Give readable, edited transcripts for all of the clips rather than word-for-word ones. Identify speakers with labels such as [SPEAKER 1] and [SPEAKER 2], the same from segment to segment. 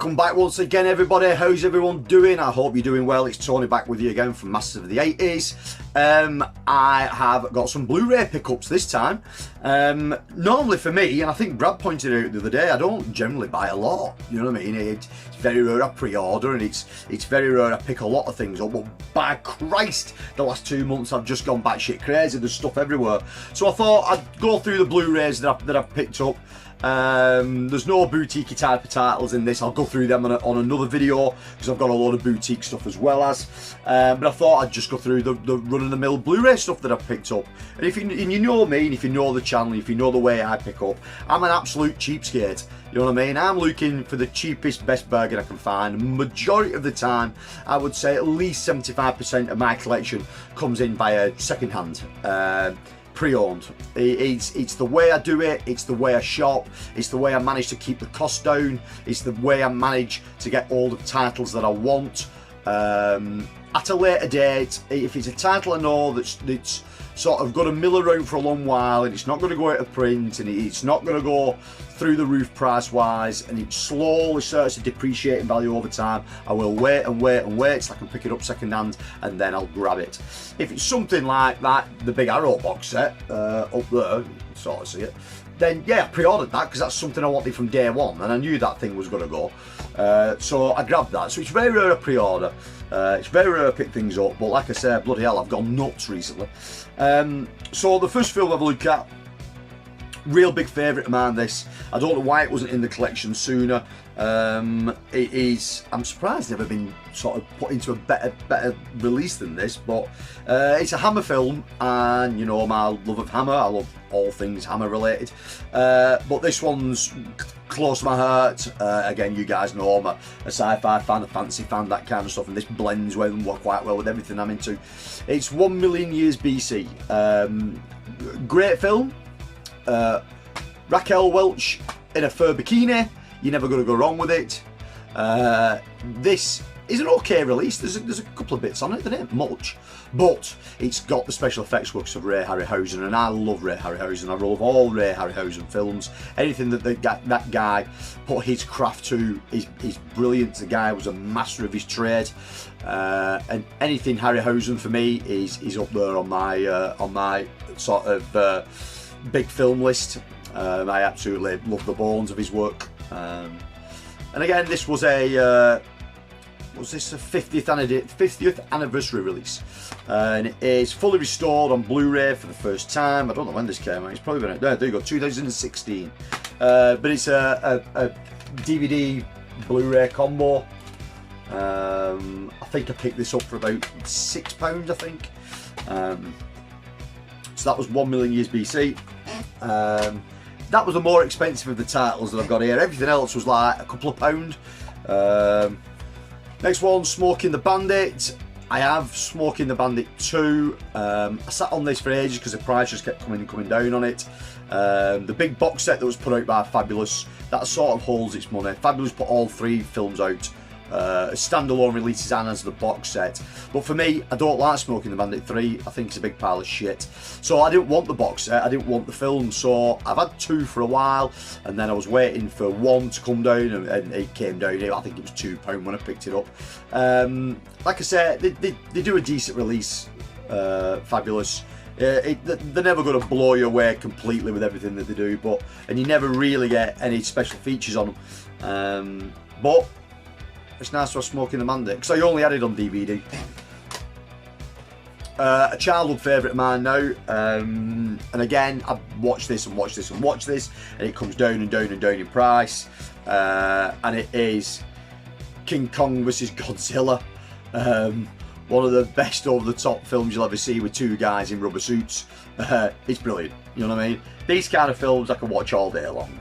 [SPEAKER 1] Welcome back once again, everybody. How's everyone doing? I hope you're doing well. It's Tony back with you again from Masters of the 80s. I have got some Blu-ray pickups this time. Normally for me, and I think Brad pointed out the other day, I don't generally buy a lot. You know what I mean? It's very rare I pre-order, and it's very rare I pick a lot of things up. But by Christ, the last 2 months I've just gone batshit crazy. There's stuff everywhere. So I thought I'd go through the Blu-rays that I've picked up. There's no boutique type of titles in this. I'll go through them on another video because I've got a lot of boutique stuff as well as. But I thought I'd just go through the run-of-the-mill Blu-ray stuff that I've picked up. And if you know me, and if you know the channel, if you know the way I pick up, I'm an absolute cheapskate. You know what I mean? I'm looking for the cheapest, best bargain I can find. Majority of the time, I would say at least 75% of my collection comes in via second-hand. Pre-owned. It's the way I do it, it's the way I shop, it's the way I manage to keep the cost down, it's the way I manage to get all the titles that I want. At a later date, if it's a title I know that's sort of got to mill around for a long while and it's not going to go out of print and it's not going to go through the roof price wise and it slowly starts to depreciate in value over time, I will wait and wait and wait till I can pick it up second hand and then I'll grab it. If it's something like that, the Big Arrow box set up there, you can sort of see it, then yeah, I pre-ordered that because that's something I wanted from day one and I knew that thing was going to go. So I grabbed that. So it's very rare I pre-order. It's very rare I pick things up, but like I said, bloody hell, I've gone nuts recently. So the first film I've looked at, real big favourite of mine this. I don't know why it wasn't in the collection sooner. It is, I'm surprised it's never been sort of put into a better release than this, but it's a Hammer film, and you know my love of Hammer, I love all things Hammer related, but this one's close to my heart. Again, you guys know I'm a sci-fi fan, a fantasy fan, that kind of stuff, and this blends quite well with everything I'm into. It's 1 million years BC. Great film. Raquel Welch in a fur bikini, you're never going to go wrong with it. This is an okay release. There's a couple of bits on it, there ain't much, but it's got the special effects works of Ray Harryhausen, and I love Ray Harryhausen. I love all Ray Harryhausen films. Anything that that guy put his craft to is brilliant. The guy was a master of his trade, and anything Harryhausen for me is up there on my sort of big film list. I absolutely love the bones of his work. And again, this was a 50th anniversary release, and it is fully restored on Blu-ray for the first time. I don't know when this came out. It's probably been out there. There you go, 2016. But it's a DVD Blu-ray combo. I think I picked this up for about £6, I think. So that was 1 million years BC. That was the more expensive of the titles that I've got here. Everything else was like a couple of £. Next one, Smoking the Bandit. I have Smoking the Bandit 2. I sat on this for ages because the price just kept coming down on it. The big box set that was put out by Fabulous, that sort of holds its money. Fabulous put all 3 films out as standalone releases and as the box set, but for me, I don't like Smoking the Bandit 3. I think it's a big pile of shit, so I didn't want the box set, I didn't want the film, so I've had 2 for a while, and then I was waiting for 1 to come down, and it came down. I think it was £2 when I picked it up. Like I said, they do a decent release. Fabulous. They're never going to blow you away completely with everything that they do, and you never really get any special features on them, but it's nice to have Smoking the Bandit because I only had it on DVD. A childhood favourite of mine now, and again I've watched this and watched this and watched this, and it comes down and down and down in price, and it is King Kong vs Godzilla. One of the best over the top films you'll ever see, with 2 guys in rubber suits. It's brilliant, you know what I mean? These kind of films I can watch all day long.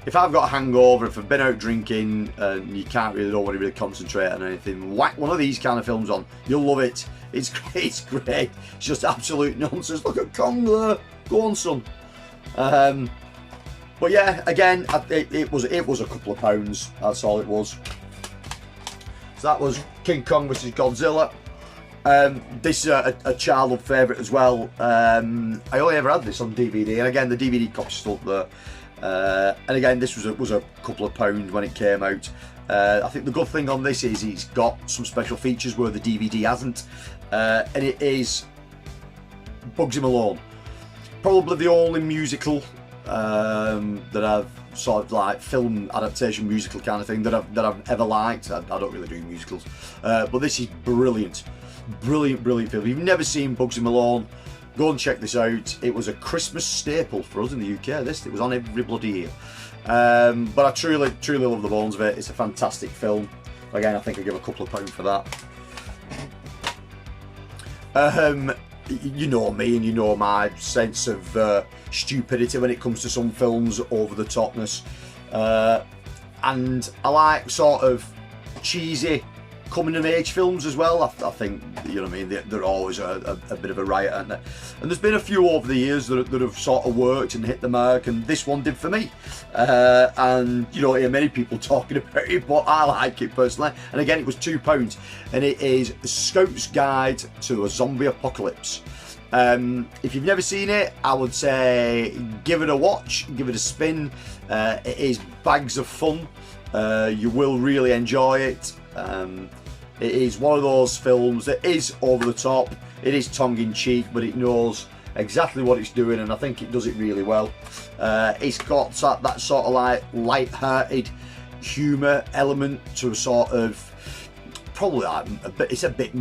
[SPEAKER 1] If I've got a hangover, if I've been out drinking and you don't want to really concentrate on anything, whack one of these kind of films on, you'll love it. It's great, it's great. It's just absolute nonsense. Look at Kong there, go on son. But yeah, again, it was a couple of £, that's all it was. So that was King Kong vs Godzilla. This is a childhood favourite as well. I only ever had this on DVD, and again the DVD copy's still up there. And again, this was a couple of £, when it came out. I think the good thing on this is it's got some special features where the DVD hasn't, and it is Bugsy Malone. Probably the only musical that I've sort of like film adaptation musical kind of thing that I've ever liked. I don't really do musicals, but this is brilliant, brilliant film. If you've never seen Bugsy Malone, go and check this out. It was a Christmas staple for us in the UK. It was on every bloody year. But I truly love the bones of it. It's a fantastic film. Again, I think I give a couple of pounds for that. You know me, and you know my sense of stupidity when it comes to some films, over the topness, and I like sort of cheesy coming of age films as well. I think, you know what I mean, they're always a bit of a riot, aren't they? And there's been a few over the years that have sort of worked and hit the mark, and this one did for me. And you don't hear many people talking about it, but I like it personally. And again, it was £2, and it is The Scout's Guide to a Zombie Apocalypse. If you've never seen it, I would say give it a watch, give it a spin. It is bags of fun. You will really enjoy it. It is one of those films that is over the top, it is tongue-in-cheek, but it knows exactly what it's doing, and I think it does it really well. It's got that sort of like light-hearted humour element to a sort of, probably like it's a bit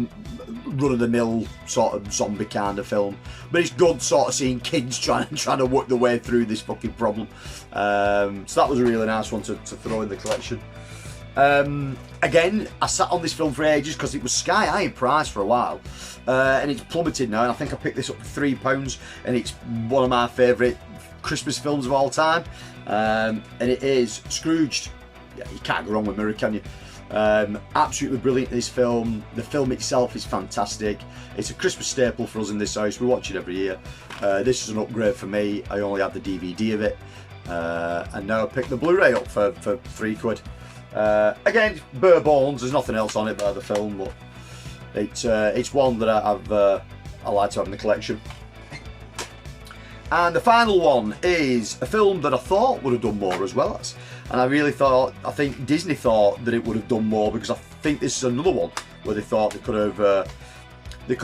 [SPEAKER 1] run-of-the-mill sort of zombie kind of film, but it's good sort of seeing kids trying to work their way through this fucking problem. So that was a really nice one to throw in the collection. Again, I sat on this film for ages because it was sky high in price for a while, and it's plummeted now, and I think I picked this up for £3, and it's one of my favourite Christmas films of all time, and it is Scrooged. Yeah, you can't go wrong with Mirror, can you? Absolutely brilliant, this film. The film itself is fantastic. It's a Christmas staple for us in this house. We watch it every year. This is an upgrade for me. I only had the DVD of it, and now I picked the Blu-ray up for £3. Again, bare bones, there's nothing else on it by the film, but it's one that I like to have in the collection. And the final one is a film that I thought would have done more as well as, and I think Disney thought that it would have done more, because I think this is another one where they thought they could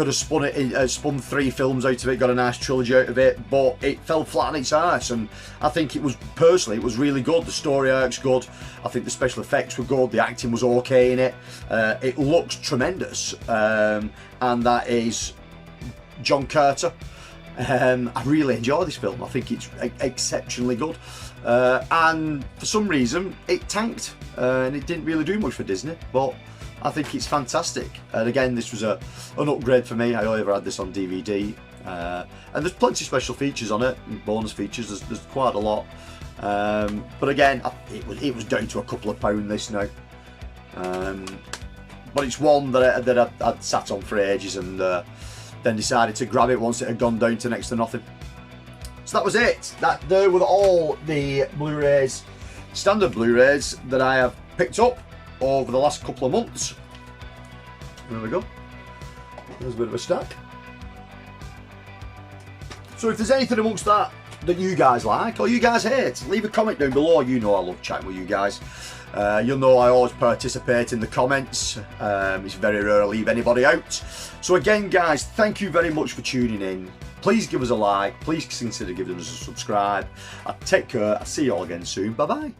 [SPEAKER 1] have spun 3 films out of it, got a nice trilogy out of it, but it fell flat on its arse. And I think it was really good. The story arc's good. I think the special effects were good. The acting was okay in it. It looks tremendous, and that is John Carter. I really enjoy this film. I think it's exceptionally good, and for some reason it tanked, and it didn't really do much for Disney, but I think it's fantastic. And again, this was an upgrade for me. I only ever had this on DVD, and there's plenty of special features on it, bonus features. There's quite a lot, but again, it was down to a couple of pound this now. But it's one that I'd sat on for ages, and then decided to grab it once it had gone down to next to nothing. So that was it. There were all the Blu-rays, standard Blu-rays, that I have picked up over the last couple of months. There we go. There's a bit of a stack. So if there's anything amongst that you guys like or you guys hate, leave a comment down below. You know I love chatting with you guys. You'll know I always participate in the comments. It's very rare I leave anybody out. So again, guys, thank you very much for tuning in. Please give us a like. Please consider giving us a subscribe. Take care. I'll see you all again soon. Bye bye.